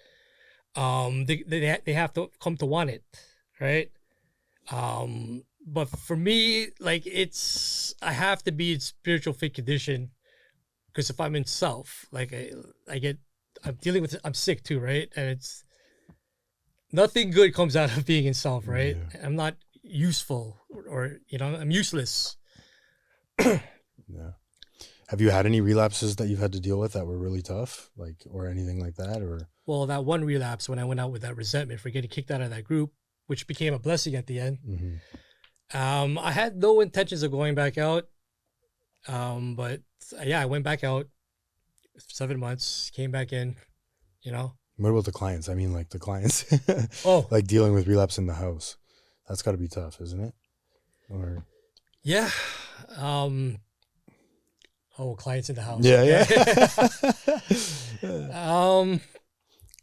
Speaker 1: They have to come to want it, right? But for me, like I have to be in spiritual fit condition, because if I'm in self, like I'm sick too, right? And it's nothing good comes out of being in self, right? Yeah. I'm not useful, or I'm useless.
Speaker 2: Yeah. Have you had any relapses that you've had to deal with that were really tough, like, or anything like that? Or
Speaker 1: well, that one relapse when I went out with that resentment for getting kicked out of that group, which became a blessing at the end. I had no intentions of going back out, but I went back out 7 months, came back in.
Speaker 2: What about the clients? I mean, like the clients,
Speaker 1: oh,
Speaker 2: like dealing with relapse in the house. That's got to be tough, isn't it? Or
Speaker 1: yeah. Clients in the house.
Speaker 2: Yeah, yeah.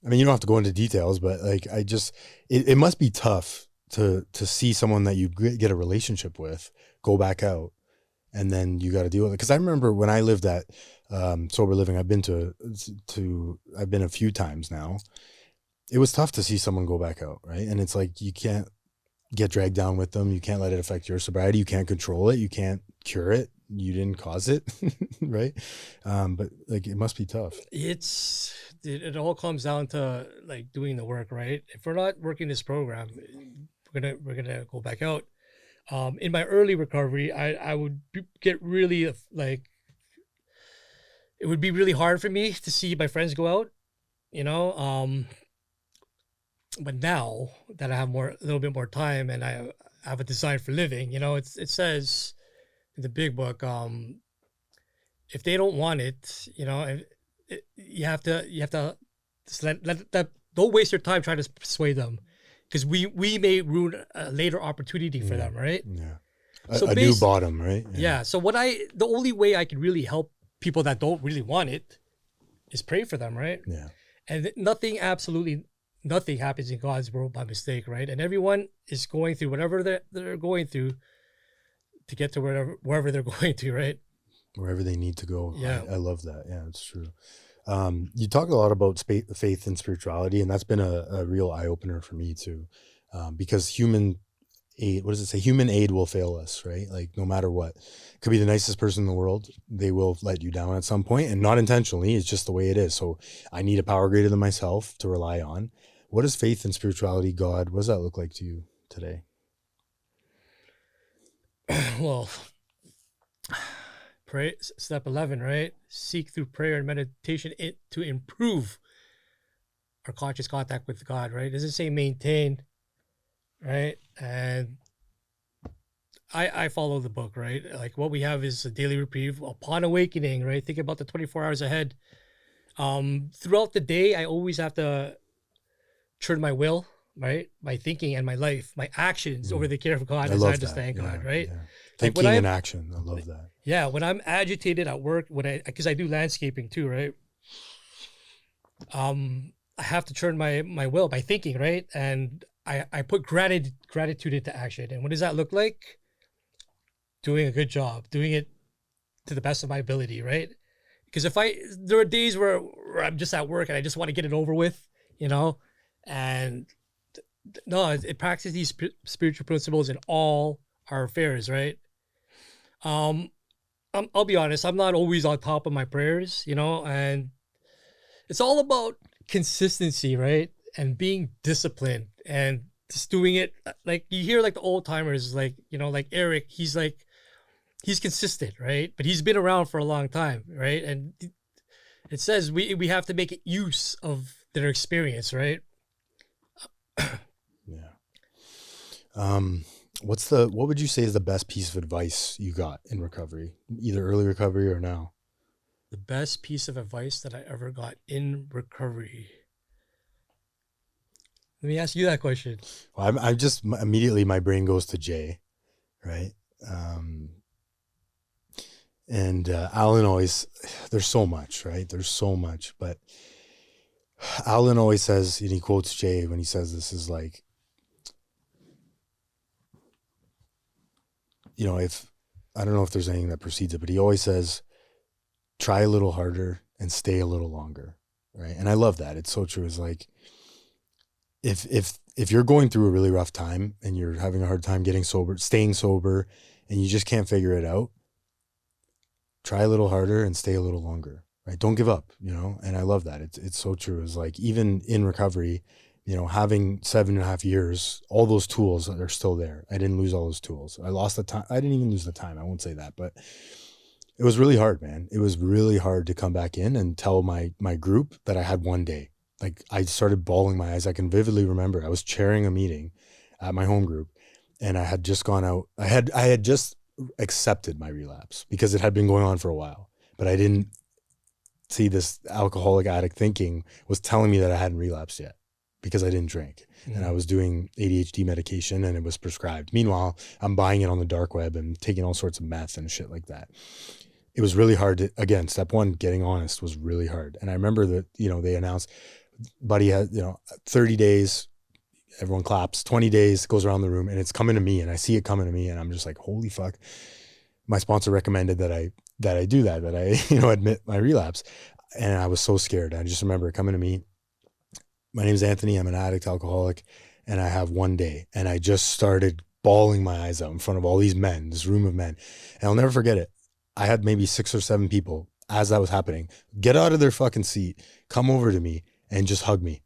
Speaker 2: I mean, you don't have to go into details, but like, it must be tough to see someone that you get a relationship with go back out and then you got to deal with it. Because I remember when I lived at sober living, I've been I've been a few times now. It was tough to see someone go back out, right? And it's like you can't get dragged down with them. You can't let it affect your sobriety. You can't control it. You can't cure it. You didn't cause it, right? But like it must be tough.
Speaker 1: It all comes down to like doing the work, right? If we're not working this program, we're gonna go back out. In my early recovery, I would get really like, it would be really hard for me to see my friends go out, you know. But now that I have a little bit more time and I have a design for living, you know, it says in the big book, if they don't want it, you know, you have to just let that, don't waste your time trying to persuade them, because we may ruin a later opportunity for them, right?
Speaker 2: Yeah.
Speaker 1: So
Speaker 2: a new bottom, right?
Speaker 1: Yeah. So the only way I can really help people that don't really want it is pray for them, right?
Speaker 2: Yeah.
Speaker 1: And absolutely nothing happens in God's world by mistake, right? And everyone is going through whatever they're going through to get to wherever they're going to, right?
Speaker 2: Wherever they need to go.
Speaker 1: Yeah.
Speaker 2: I love that. Yeah, it's true. You talk a lot about faith and spirituality, and that's been a real eye opener for me too. Because human aid, what does it say? Human aid will fail us, right? Like no matter what. Could be the nicest person in the world. They will let you down at some point, and not intentionally. It's just the way it is. So I need a power greater than myself to rely on. What is faith and spirituality, God? What does that look like to you today?
Speaker 1: Well, pray, step 11, right? Seek through prayer and meditation to improve our conscious contact with God, right? It doesn't say maintain, right? And I follow the book, right? Like what we have is a daily reprieve upon awakening, right? Think about the 24 hours ahead. Throughout the day, I always have to turn my will, right? My thinking and my life, my actions over the care of God as I understand God, right?
Speaker 2: Yeah.
Speaker 1: Like
Speaker 2: Thinking and action. I love that.
Speaker 1: Yeah. When I'm agitated at work, because I do landscaping too, right? I have to turn my will by thinking, right? And I put gratitude into action. And what does that look like? Doing a good job, doing it to the best of my ability, right? Because there are days where I'm just at work and I just want to get it over with, you know? And no, it practices these spiritual principles in all our affairs, right? I'll be honest, I'm not always on top of my prayers, you know, and it's all about consistency, right? And being disciplined and just doing it. Like you hear like the old timers, like, you know, like Eric, he's consistent, right? But he's been around for a long time, right? And it says we have to make use of their experience, right?
Speaker 2: Yeah. What would you say is the best piece of advice you got in recovery, either early recovery or now?
Speaker 1: The best piece of advice that I ever got in recovery. Let me ask you that question.
Speaker 2: Well, I'm just immediately my brain goes to Jay, right? And Alan always, there's so much, right? There's so much, but Alan always says, and he quotes Jay when he says this, is like, you know, I don't know if there's anything that precedes it, but he always says, try a little harder and stay a little longer, right? And I love that. It's so true. It's like, if you're going through a really rough time and you're having a hard time getting sober, staying sober, and you just can't figure it out, try a little harder and stay a little longer, right? Don't give up, you know? And I love that. It's so true. It's like, even in recovery, you know, having 7.5 years, all those tools are still there. I didn't lose all those tools. I lost the time. I didn't even lose the time. I won't say that, but it was really hard, man. It was really hard to come back in and tell my group that I had one day. Like I started bawling my eyes. I can vividly remember I was chairing a meeting at my home group and I had just gone out. I had just accepted my relapse because it had been going on for a while, but I didn't see this alcoholic addict thinking was telling me that I hadn't relapsed yet because I didn't drink and I was doing ADHD medication and it was prescribed. Meanwhile, I'm buying it on the dark web and taking all sorts of meth and shit like that. It was really hard to, again, step one, getting honest was really hard. And I remember that, you know, they announced, buddy has, 30 days, everyone claps, 20 days, goes around the room and it's coming to me and I see it coming to me and I'm just like, holy fuck. my sponsor recommended that I do that I, admit my relapse. And I was so scared. I just remember coming to me. My name is Anthony. I'm an addict, alcoholic, and I have one day. And I just started bawling my eyes out in front of all these men, this room of men. And I'll never forget it. I had maybe 6 or 7 people as that was happening, get out of their fucking seat, come over to me and just hug me.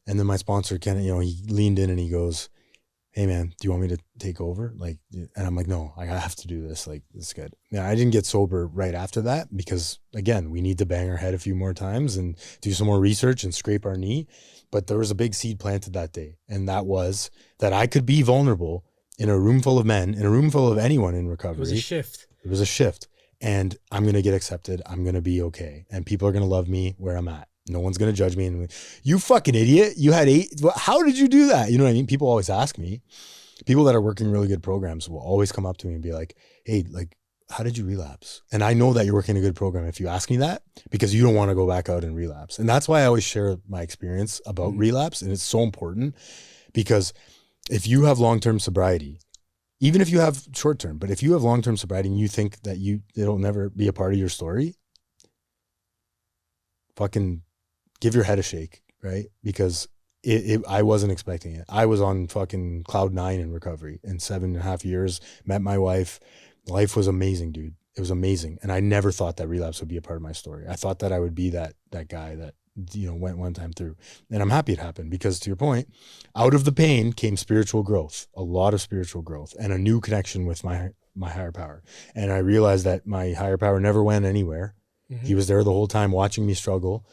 Speaker 2: And then my sponsor, Ken, he leaned in and he goes, hey man, do you want me to take over? Like, and I'm like, no, I have to do this. Like, it's good. Yeah, I didn't get sober right after that because again, we need to bang our head a few more times and do some more research and scrape our knee. But there was a big seed planted that day. And that was that I could be vulnerable in a room full of men, in a room full of anyone in recovery.
Speaker 1: It was a shift.
Speaker 2: It was a shift. And I'm going to get accepted. I'm going to be okay. And people are going to love me where I'm at. No one's going to judge me. And you fucking idiot. You had 8. How did you do that? You know what I mean? People always ask me. People that are working really good programs will always come up to me and be like, hey, like, how did you relapse? And I know that you're working a good program if you ask me that, because you don't want to go back out and relapse. And that's why I always share my experience about relapse. And it's so important because if you have long-term sobriety, even if you have short-term, but if you have long-term sobriety and you think that it'll never be a part of your story, fucking give your head a shake, right? Because I wasn't expecting it. I was on fucking cloud 9 in recovery in 7.5 years, met my wife. Life was amazing, dude. It was amazing. And I never thought that relapse would be a part of my story. I thought that I would be that guy that, went one time through. And I'm happy it happened because, to your point, out of the pain came spiritual growth, a lot of spiritual growth and a new connection with my higher power. And I realized that my higher power never went anywhere. Mm-hmm. He was there the whole time watching me struggle.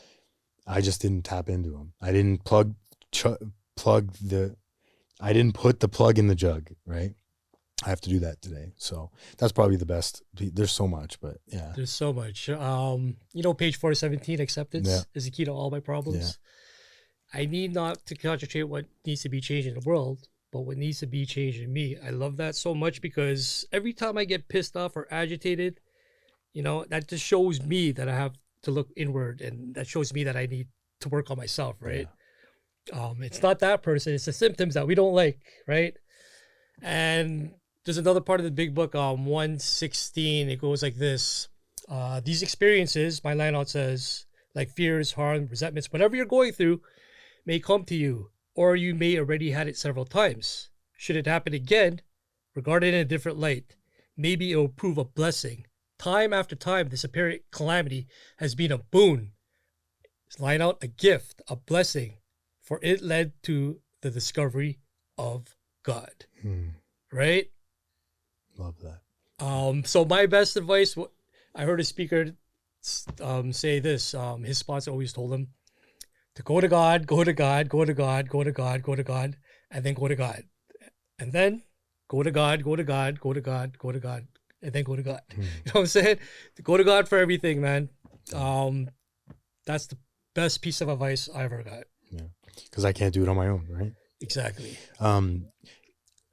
Speaker 2: I just didn't tap into him. I didn't I didn't put the plug in the jug, right? I have to do that today. So that's probably the best. There's so much, but yeah.
Speaker 1: There's so much. Page 417, acceptance is the key to all my problems. Yeah. I need not to concentrate what needs to be changed in the world, but what needs to be changed in me. I love that so much because every time I get pissed off or agitated, that just shows me that I have to look inward, and that shows me that I need to work on myself, right? Yeah. It's not that person, it's the symptoms that we don't like, right? And there's another part of the big book, 116, it goes like this. These experiences, my line out says, like fears, harm, resentments, whatever you're going through may come to you, or you may already had it several times. Should it happen again, regard it in a different light. Maybe it will prove a blessing. Time after time, this apparent calamity has been a boon. Line out, a gift, a blessing, for it led to the discovery of God. Right?
Speaker 2: Love that.
Speaker 1: So my best advice, I heard a speaker say this. His sponsor always told him to go to God, go to God, go to God, go to God, go to God, and then go to God. And then go to God, go to God, go to God, go to God, and then go to God. You know what I'm saying? To go to God for everything, man. That's the best piece of advice I ever got.
Speaker 2: Yeah. Because I can't do it on my own, right?
Speaker 1: Exactly.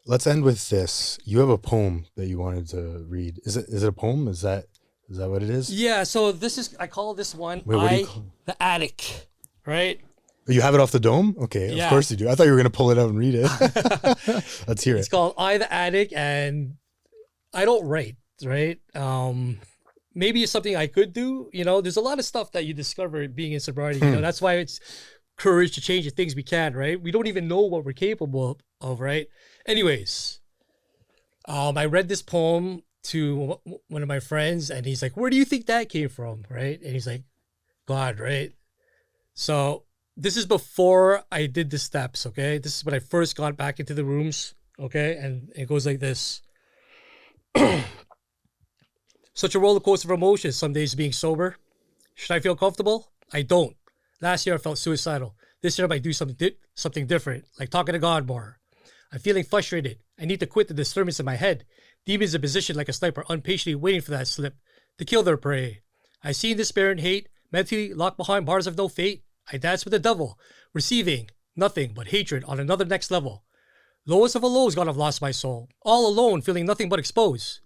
Speaker 2: Let's end with this. You have a poem that you wanted to read. Is it a poem? Is that what it is?
Speaker 1: Yeah. So I call this one, the Attic, right?
Speaker 2: You have it off the dome? Okay. Yeah. Of course you do. I thought you were going to pull it out and read it. Let's hear it.
Speaker 1: It's called I, the Attic, and I don't write, right? Maybe it's something I could do. There's a lot of stuff that you discover being in sobriety. That's why it's courage to change the things we can, right? We don't even know what we're capable of, right? Anyways, I read this poem to one of my friends, and he's like, where do you think that came from, right? And he's like, God, right? So this is before I did the steps, okay? This is when I first got back into the rooms, okay? And it goes like this. Such a roller coaster of emotions, some days being sober. Should I feel comfortable? I don't. Last year I felt suicidal. This year I might do something different, like talking to God more. I'm feeling frustrated. I need to quit the disturbance in my head. Demons in position like a sniper, impatiently waiting for that slip to kill their prey. I've seen despair and hate, mentally locked behind bars of no fate. I dance with the devil, receiving nothing but hatred on another next level. Lowest of all lows, God, I've lost my soul. All alone, feeling nothing but exposed.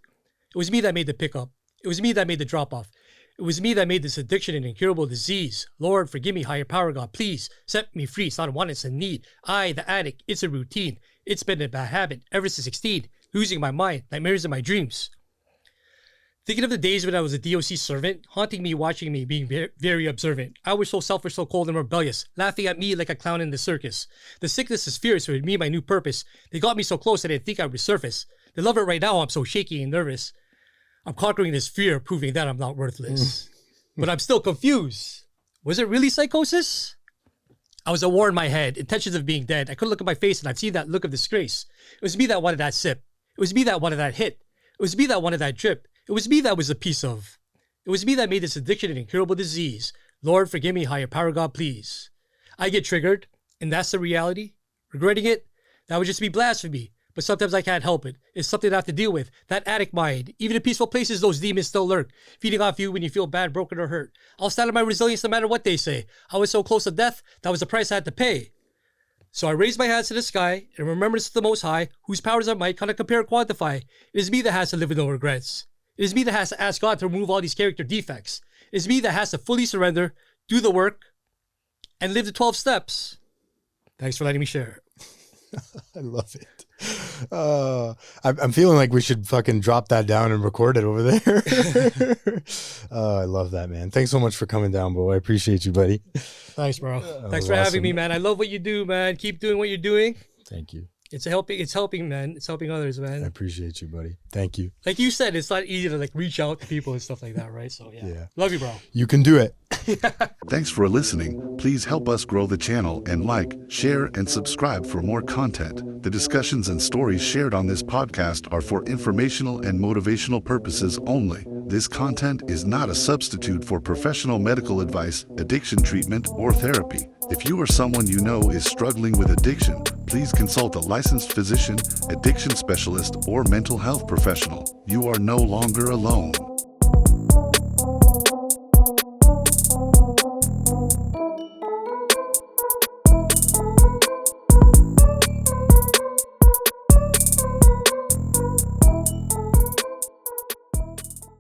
Speaker 1: It was me that made the pickup. It was me that made the drop off. It was me that made this addiction an incurable disease. Lord, forgive me, higher power, God. Please set me free. It's not a want, it's a need. I, the addict, it's a routine. It's been a bad habit ever since 16. Losing my mind, nightmares in my dreams. Thinking of the days when I was a DOC servant, haunting me, watching me, being very observant. I was so selfish, so cold and rebellious, laughing at me like a clown in the circus. The sickness is fierce with me, my new purpose. They got me so close I didn't think I'd resurface. They love it right now, I'm so shaky and nervous. I'm conquering this fear, proving that I'm not worthless. But I'm still confused. Was it really psychosis? I was at war in my head, intentions of being dead. I couldn't look at my face and I'd seen that look of disgrace. It was me that wanted that sip. It was me that wanted that hit. It was me that wanted that drip. It was me that was a piece of. It was me that made this addiction an incurable disease. Lord, forgive me, higher power, God, please. I get triggered, and that's the reality. Regretting it, that would just be blasphemy. But sometimes I can't help it. It's something I have to deal with. That addict mind. Even in peaceful places, those demons still lurk, feeding off you when you feel bad, broken, or hurt. I'll stand on my resilience no matter what they say. I was so close to death, that was the price I had to pay. So I raise my hands to the sky in remembrance of the Most High, whose powers I might kind of compare and quantify. It is me that has to live with no regrets. It is me that has to ask God to remove all these character defects. It is me that has to fully surrender, do the work, and live the 12 steps. Thanks for letting me share.
Speaker 2: I love it. I'm feeling like we should fucking drop that down and record it over there. I love that, man. Thanks so much for coming down, Bo. I appreciate you, buddy.
Speaker 1: Thanks, bro. Thanks for having me, man. I love what you do, man. Keep doing what you're doing.
Speaker 2: Thank you.
Speaker 1: It's helping, man. It's helping others, man.
Speaker 2: I appreciate you, buddy. Thank you.
Speaker 1: Like you said, it's not easy to like reach out to people and stuff like that, right? So yeah. Love you, bro.
Speaker 2: You can do it.
Speaker 3: Thanks for listening. Please help us grow the channel and like, share, and subscribe for more content. The discussions and stories shared on this podcast are for informational and motivational purposes only. This content is not a substitute for professional medical advice, addiction treatment, or therapy. If you or someone you know is struggling with addiction, please consult a licensed physician, addiction specialist, or mental health professional. You are no longer alone.